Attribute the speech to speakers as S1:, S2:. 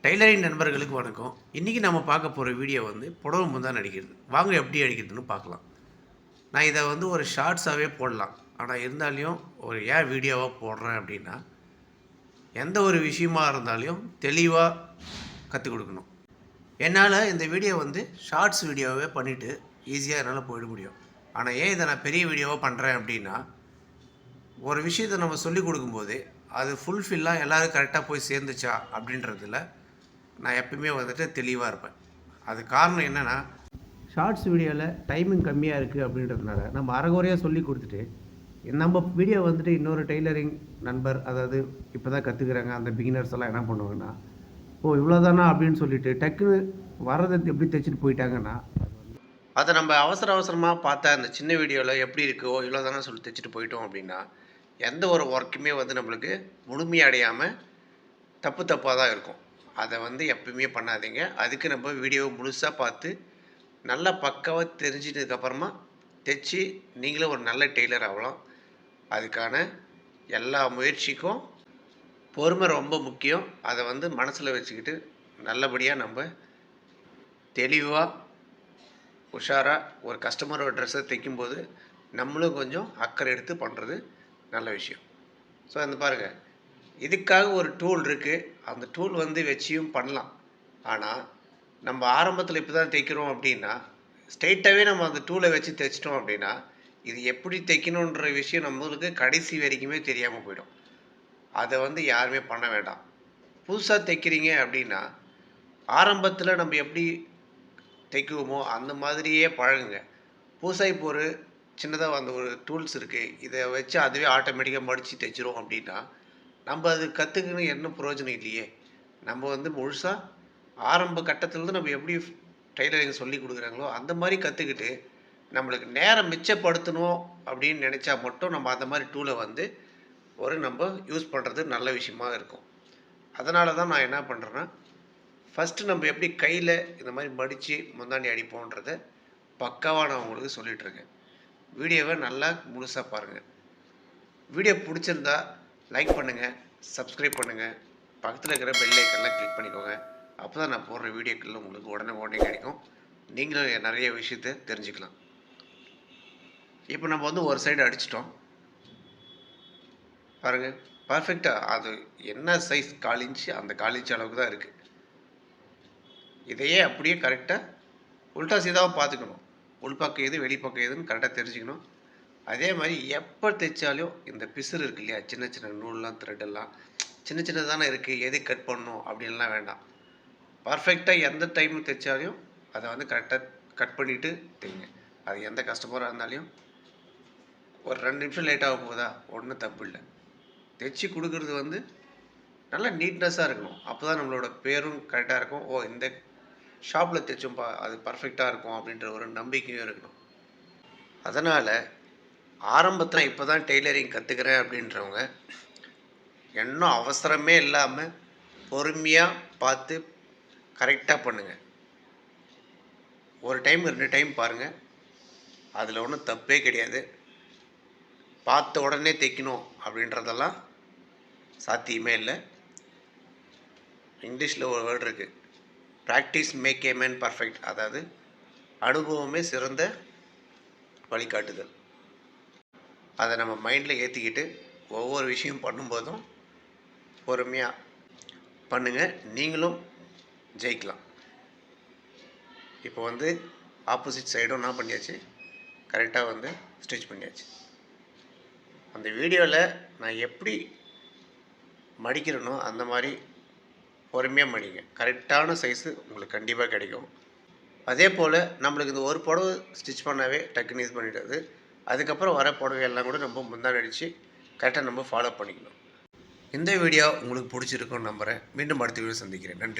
S1: Tailoring நண்பர்களுக்கு வணக்கம். இன்றைக்கி நம்ம பார்க்க போகிற வீடியோ வந்து புடவை முந்தான் அடிக்கிறது. வாங்க எப்படி அடிக்கிறதுன்னு பார்க்கலாம். நான் இதை வந்து ஒரு ஷார்ட்ஸாகவே போடலாம். ஆனால் இருந்தாலையும் ஏன் வீடியோவாக போடுறேன் அப்படின்னா, எந்த ஒரு விஷயமா இருந்தாலையும் தெளிவாக கற்றுக் கொடுக்கணும். என்னால் இந்த வீடியோ வந்து ஷார்ட்ஸ் வீடியோவே பண்ணிவிட்டு ஈஸியாக என்னால் போயிட முடியும். ஆனால் ஏன் இதை நான் பெரிய வீடியோவாக பண்ணுறேன் அப்படின்னா, ஒரு விஷயத்தை நம்ம சொல்லிக் கொடுக்கும்போது அது ஃபுல்ஃபில்லாக எல்லோரும் கரெக்டாக போய் சேர்ந்துச்சா அப்படின்றதில் நான் எப்பவுமே வந்துட்டு தெளிவாக இருப்பேன். அது காரணம் என்னென்னா, ஷார்ட்ஸ் வீடியோவில் டைமிங் கம்மியாக இருக்குது அப்படின்றதுனால நம்ம அரைகுறையாக சொல்லி கொடுத்துட்டு நம்ம வீடியோ வந்துட்டு இன்னொரு டெய்லரிங் நண்பர், அதாவது இப்போ தான் கற்றுக்குறாங்க அந்த பிகினர்ஸ் எல்லாம் என்ன பண்ணுவாங்கன்னா, இவ்வளோதானா அப்படின்னு சொல்லிட்டு டக்குன்னு வரதை எப்படி தைச்சிட்டு போயிட்டாங்கன்னா, அதை நம்ம அவசரமாக பார்த்தா அந்த சின்ன வீடியோவில் எப்படி இருக்கோ இவ்வளோதானே சொல்லி தைச்சிட்டு போயிட்டோம் அப்படின்னா, எந்த ஒரு ஒர்க்குமே வந்து நம்மளுக்கு முழுமையடையாமல் தப்பாக தான் இருக்கும். அதை வந்து எப்பவுமே பண்ணாதீங்க. அதுக்கு நம்ம வீடியோவை முழுசாக பார்த்து நல்லா பக்காவாக தெரிஞ்சிட்டதுக்கப்புறமா தைச்சி நீங்களும் ஒரு நல்ல டெய்லர் ஆகலாம். அதுக்கான எல்லா முயற்சிக்கும் பொறுமை ரொம்ப முக்கியம். அதை வந்து மனசில் வச்சுக்கிட்டு நல்லபடியாக நம்ம தெளிவாக உஷாராக ஒரு கஸ்டமரோட ட்ரெஸ்ஸை தைக்கும்போது நம்மளும் கொஞ்சம் அக்கறை எடுத்து பண்ணுறது நல்ல விஷயம். ஸோ அந்த பாருங்கள், இதுக்காக ஒரு டூல் இருக்குது. அந்த டூல் வந்து வச்சியும் பண்ணலாம். ஆனால் நம்ம ஆரம்பத்தில் இப்போ தான் தைக்கிறோம் அப்படின்னா, ஸ்ட்ரெயிட்டாகவே நம்ம அந்த டூலை வச்சு தைச்சிட்டோம் அப்படின்னா, இது எப்படி தைக்கணுன்ற விஷயம் நம்மளுக்கு கடைசி வரைக்குமே தெரியாமல் போயிடும். அதை வந்து யாருமே பண்ண வேண்டாம். புதுசாக தைக்கிறீங்க அப்படின்னா, ஆரம்பத்தில் நம்ம எப்படி தைக்குவோமோ அந்த மாதிரியே பழகுங்க. புதுசாக இப்போ ஒரு சின்னதாக அந்த ஒரு டூல்ஸ் இருக்குது, இதை வச்சு அதுவே ஆட்டோமேட்டிக்காக மடித்து தைச்சிரும் அப்படின்னா, நம்ம அது கற்றுக்கணும் என்ன பிரயோஜனம் இல்லையே. நம்ம வந்து முழுசாக ஆரம்ப கட்டத்துலேருந்து நம்ம எப்படி டைலரிங் சொல்லி கொடுக்குறாங்களோ அந்த மாதிரி கற்றுக்கிட்டு நம்மளுக்கு நேரம் மிச்சப்படுத்தணும் அப்படின்னு நினச்சா மட்டும் நம்ம அந்த மாதிரி டூலை வந்து நம்ம யூஸ் பண்ணுறது நல்ல விஷயமா இருக்கும். அதனால தான் நான் என்ன பண்ணுறேன்னா, ஃபஸ்ட்டு நம்ம எப்படி கையில் இந்த மாதிரி மடித்து முந்தாண்டி அடிப்போன்றதை பக்காவாக நான் உங்களுக்கு சொல்லிகிட்ருக்கேன். வீடியோவை நல்லா முழுசாக பாருங்கள். வீடியோ பிடிச்சிருந்தா லைக் பண்ணுங்கள், சப்ஸ்கிரைப் பண்ணுங்கள், பக்கத்தில் இருக்கிற பெல் ஐக்கன்லாம் கிளிக் பண்ணிக்கோங்க. அப்போ தான் நான் போடுற வீடியோக்கள் உங்களுக்கு உடனே கிடைக்கும். நீங்களும் நிறைய விஷயத்தை தெரிஞ்சுக்கலாம். இப்போ நம்ம வந்து ஒரு சைடு அடிச்சிட்டோம் பாருங்கள், பர்ஃபெக்டாக அது என்ன சைஸ் 1/4 இன்ச்சு அந்த 1/4 இன்ச்சு அளவுக்கு தான் இருக்குது. இதையே அப்படியே கரெக்டாக உல்டா சீதாவும் பார்த்துக்கணும். உள்பக்கம் எது வெளிப்பக்கம் எதுன்னு கரெக்டாக தெரிஞ்சுக்கணும். அதே மாதிரி எப்போ தைச்சாலும் இந்த பிசுறு இருக்கு இல்லையா, சின்ன நூல்லாம் த்ரெட்டெல்லாம் சின்னதானே இருக்குது, எது கட் பண்ணணும் அப்படின்லாம் வேண்டாம். பர்ஃபெக்டாக எந்த டைம் தைச்சாலும் அதை வந்து கரெக்டாக கட் பண்ணிவிட்டு தைங்க. அது எந்த கஸ்டமராக இருந்தாலும் ஒரு 2 நிமிஷம் லேட்டாக போகுதா ஒன்றும் தப்பு இல்லை. தைச்சி கொடுக்குறது வந்து நல்லா நீட்னஸாக இருக்கணும். அப்போ தான் நம்மளோட பேரும் கரெக்டாக இருக்கும். இந்த ஷாப்பில் தைச்சோம்ப்பா அது பர்ஃபெக்டாக இருக்கும் அப்படின்ற ஒரு நம்பிக்கையும் இருக்கணும். அதனால் ஆரம்பத்தில் இப்போ தான் டெய்லரிங் கற்றுக்கிறேன் அப்படின்றவங்க இன்னும் அவசரமே இல்லாமல் பொறுமையாக பார்த்து கரெக்டாக பண்ணுங்கள். ஒரு டைம் 2 டைம் பாருங்கள், அதில் ஒன்றும் தப்பே கிடையாது. பார்த்த உடனே தைக்கணும் அப்படின்றதெல்லாம் சாத்தியமே இல்லை. இங்கிலீஷில் ஒரு வேர்டு இருக்குது, practice make a man perfect. அதாவது அனுபவமே சிறந்த வழிகாட்டுதல். அதை நம்ம மைண்டில் ஏற்றிக்கிட்டு ஒவ்வொரு விஷயம் பண்ணும்போதும் பொறுமையாக பண்ணுங்கள், நீங்களும் ஜெயிக்கலாம். இப்போ வந்து ஆப்போசிட் சைடும் நான் பண்ணியாச்சு, கரெக்டாக வந்து ஸ்டிச் பண்ணியாச்சு. அந்த வீடியோவில் நான் எப்படி மடிக்கிறேனோ அந்த மாதிரி பொறுமையாக மடிங்க. கரெக்டான சைஸு உங்களுக்கு கண்டிப்பாக கிடைக்கும். அதே போல் நம்மளுக்கு இந்த ஒரு புடவை ஸ்டிச் பண்ணாவே டக்குன்னு யூஸ் பண்ணிவிடுறது. அதுக்கப்புறம் வர புடவையெல்லாம் கூட நம்ம முந்தானை அடித்து கரெக்டாக நம்ம ஃபாலோ பண்ணிக்கணும். இந்த வீடியோ உங்களுக்கு பிடிச்சிருக்குன்னு நம்புகிறேன். மீண்டும் அடுத்த வீடியோ சந்திக்கிறேன். நன்றி.